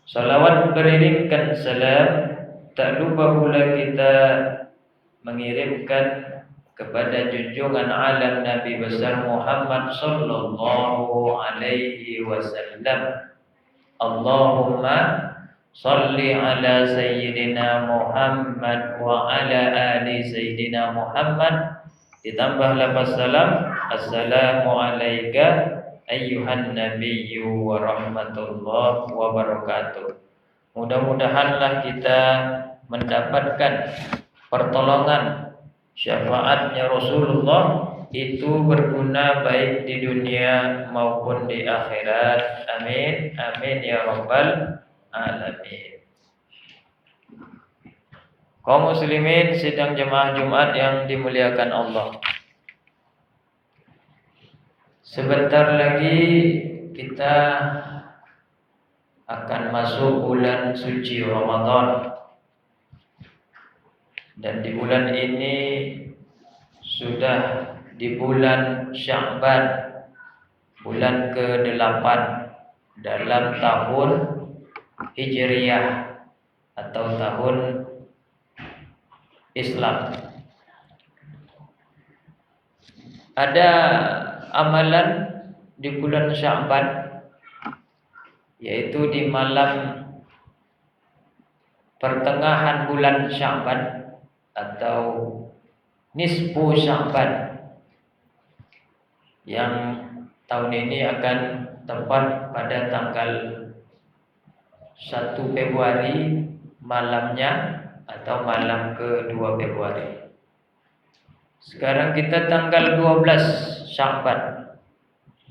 Salawat beriringkan salam, tak lupa pula kita mengirimkan kepada junjungan alam Nabi besar Muhammad sallallahu alaihi wasallam. Allahumma salli ala sayyidina Muhammad wa ala ali sayyidina Muhammad, ditambah lafaz salam, assalamu alayka ayyuhan nabiyyu wa rahmatullah wa barakatuh. Mudah-mudahanlah kita mendapatkan pertolongan syafaatnya Rasulullah, itu berguna baik di dunia maupun di akhirat. Amin, amin ya rabbal alamin. Kaum muslimin sidang jemaah Jumat yang dimuliakan Allah, sebentar lagi kita akan masuk bulan suci Ramadan. Dan di bulan ini sudah di bulan Sya'ban, bulan ke-8 dalam tahun Hijriyah atau tahun Islam. Ada amalan di bulan Sya'ban, yaitu di malam pertengahan bulan Sya'ban atau nisfu Sya'ban, yang tahun ini akan tepat pada tanggal 1 Februari malamnya atau malam ke-2 Februari. Sekarang kita tanggal 12 Sya'ban.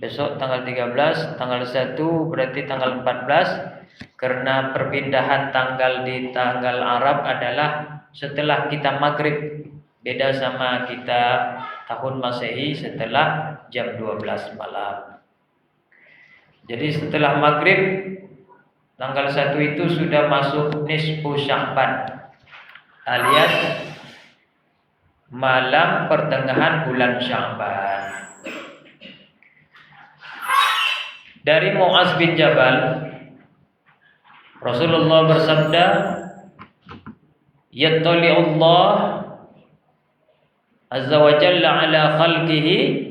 Besok tanggal 13, tanggal 1 berarti tanggal 14. Karena perpindahan tanggal di tanggal Arab adalah setelah kita maghrib, beda sama kita tahun Masehi setelah jam 12 malam. Jadi setelah maghrib tanggal 1 itu sudah masuk nisfu Sya'ban, alias malam pertengahan bulan Sya'ban. Dari Mu'az bin Jabal, Rasulullah bersabda, yattali Allah azza wa jalla ala khalqihi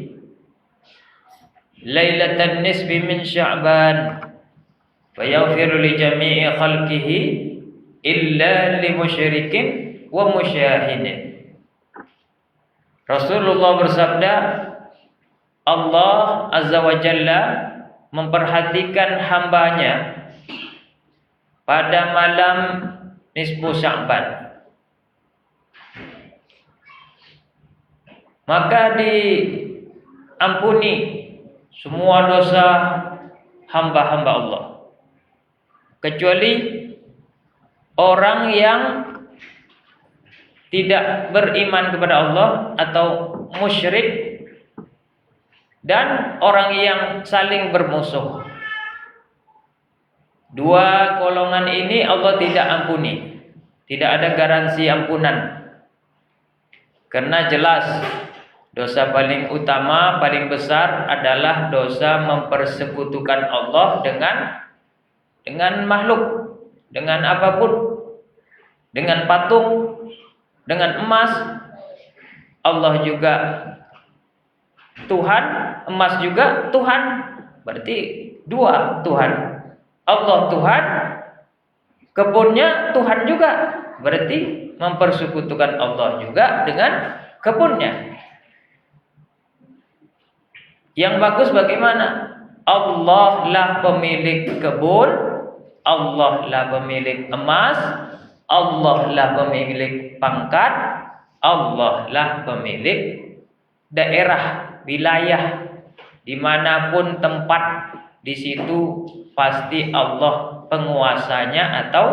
lailatan nisbi min Sya'ban wa yaghfiru li jami'i khalqihi illa li musyrikin wa musyahidin. Rasulullah bersabda, Allah azza wa jalla memperhatikan hambanya pada malam nisfu Sya'ban, maka diampuni semua dosa hamba-hamba Allah, kecuali orang yang tidak beriman kepada Allah atau musyrik dan orang yang saling bermusuh. Dua golongan ini Allah tidak ampuni. Tidak ada garansi ampunan. Karena jelas dosa paling utama, paling besar adalah dosa mempersekutukan Allah dengan makhluk, dengan apapun, dengan patung, dengan emas. Allah juga Tuhan, emas juga Tuhan. Berarti dua Tuhan. Allah Tuhan, kebunnya Tuhan juga. Berarti mempersekutukan Allah juga dengan kebunnya. Yang bagus bagaimana? Allah lah pemilik kebun, Allah lah pemilik emas, Allah lah pemilik pangkat, Allah lah pemilik daerah, wilayah, dimanapun tempat, di situ pasti Allah penguasanya atau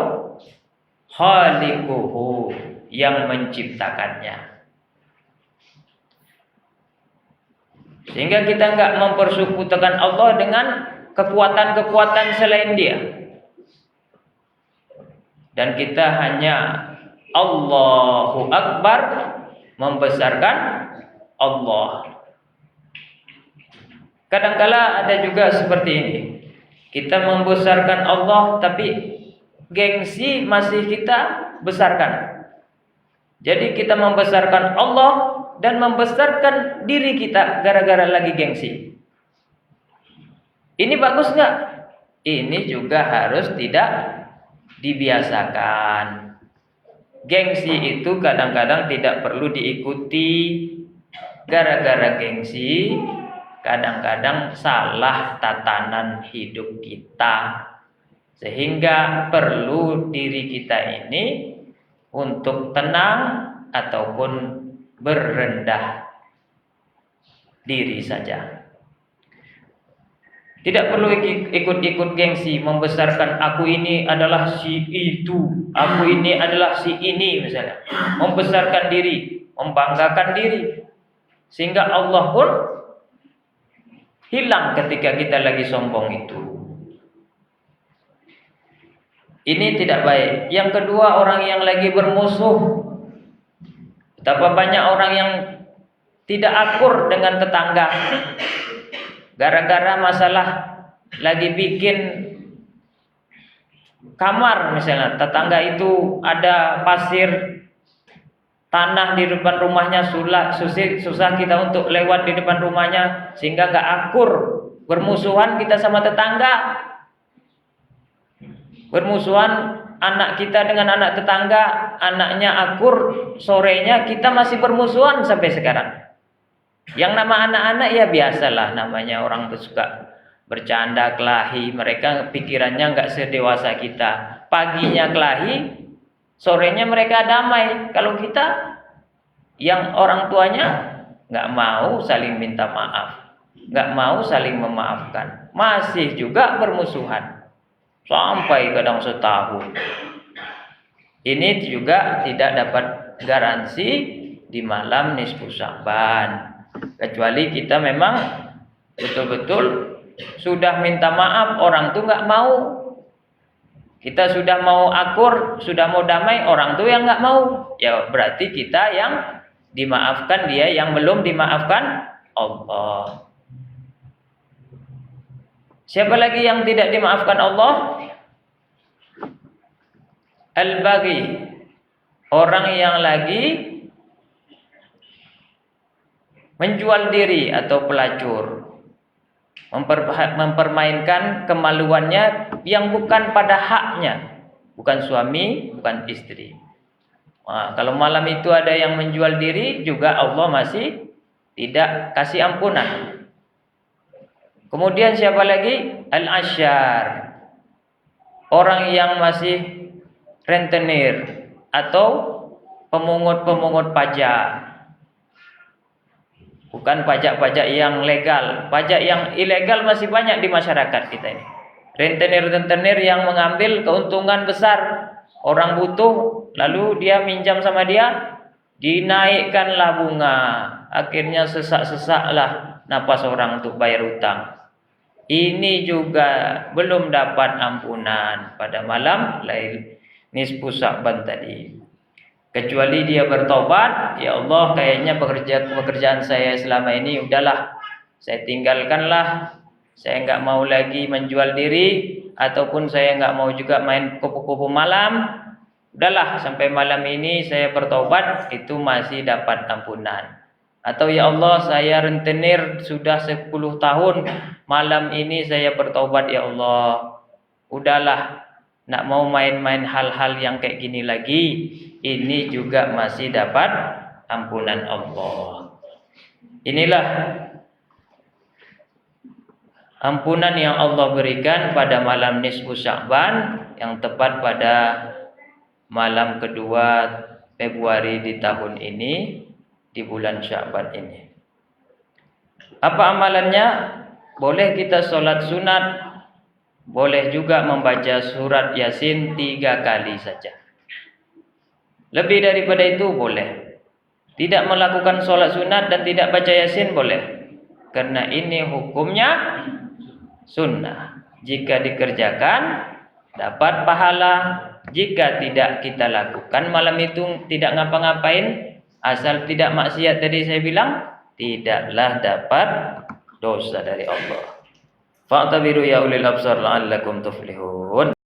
khaliquhu, yang menciptakannya. Sehingga kita enggak mempersekutukan Allah dengan kekuatan-kekuatan selain Dia. Dan kita hanya Allahu Akbar, membesarkan Allah. Kadangkala ada juga seperti ini. Kita membesarkan Allah tapi gengsi masih kita besarkan. Jadi kita membesarkan Allah dan membesarkan diri kita gara-gara lagi gengsi. Ini bagus nggak? Ini juga harus tidak dibiasakan. Gengsi itu kadang-kadang tidak perlu diikuti. Gara-gara gengsi kadang-kadang salah tatanan hidup kita, sehingga perlu diri kita ini untuk tenang ataupun berendah diri saja. Tidak perlu ikut-ikut gengsi, membesarkan aku ini adalah si itu, aku ini adalah si ini misalnya. Membesarkan diri, membanggakan diri, sehingga Allah pun hilang ketika kita lagi sombong itu. Ini tidak baik. Yang kedua, orang yang lagi bermusuh. Betapa banyak orang yang tidak akur dengan tetangga. Gara-gara masalah lagi bikin kamar misalnya, tetangga itu ada pasir tanah di depan rumahnya, susah kita untuk lewat di depan rumahnya, sehingga nggak akur. Bermusuhan kita sama tetangga, bermusuhan anak kita dengan anak tetangga, anaknya akur, sorenya kita masih bermusuhan sampai sekarang. Yang nama anak-anak ya biasalah, namanya orang tuh suka bercanda, kelahi, mereka pikirannya nggak sedewasa kita. Paginya kelahi, sorenya mereka damai. Kalau kita yang orang tuanya nggak mau saling minta maaf, nggak mau saling memaafkan, masih juga bermusuhan sampai kadang setahun. Ini juga tidak dapat garansi di malam nisfu Sya'ban, kecuali kita memang betul-betul sudah minta maaf, orang tuh nggak mau. Kita sudah mau akur, sudah mau damai, orang tuh yang nggak mau. Ya berarti kita yang dimaafkan, dia yang belum dimaafkan Allah. Siapa lagi yang tidak dimaafkan Allah? Al-baghi, orang yang lagi menjual diri atau pelacur, mempermainkan kemaluannya yang bukan pada haknya, bukan suami, bukan istri. Nah, kalau malam itu ada yang menjual diri, juga Allah masih tidak kasih ampunan. Kemudian siapa lagi? Al-asyar, orang yang masih rentenir atau pemungut-pemungut pajak. Bukan pajak-pajak yang legal, pajak yang ilegal masih banyak di masyarakat kita ini. Rentenir-rentenir yang mengambil keuntungan besar, orang butuh, lalu dia minjam sama dia, dinaikkanlah bunga, akhirnya sesak-sesaklah napas orang untuk bayar utang. Ini juga belum dapat ampunan pada malam Lail nisfu Sya'ban tadi. Kecuali dia bertobat, ya Allah, kayaknya pekerjaan saya selama ini udahlah, saya tinggalkanlah, saya nggak mau lagi menjual diri, ataupun saya nggak mau juga main kupu-kupu malam, udahlah sampai malam ini saya bertobat, itu masih dapat ampunan. Atau ya Allah, saya rentenir sudah 10 tahun, malam ini saya bertobat ya Allah, udahlah, nak mau main-main hal-hal yang kayak gini lagi, ini juga masih dapat ampunan Allah. Inilah ampunan yang Allah berikan pada malam nisfu Sya'ban, yang tepat pada malam kedua Februari di tahun ini, di bulan Sya'ban ini. Apa amalannya? Boleh kita sholat sunat, boleh juga membaca surat Yasin 3 kali saja. Lebih daripada itu boleh. Tidak melakukan sholat sunat dan tidak baca Yasin boleh, karena ini hukumnya sunnah. Jika dikerjakan dapat pahala, jika tidak kita lakukan malam itu, tidak ngapa-ngapain, asal tidak maksiat tadi saya bilang, tidaklah dapat dosa dari Allah. Fa'tabiru ya ulil absar la'allakum tuflihun.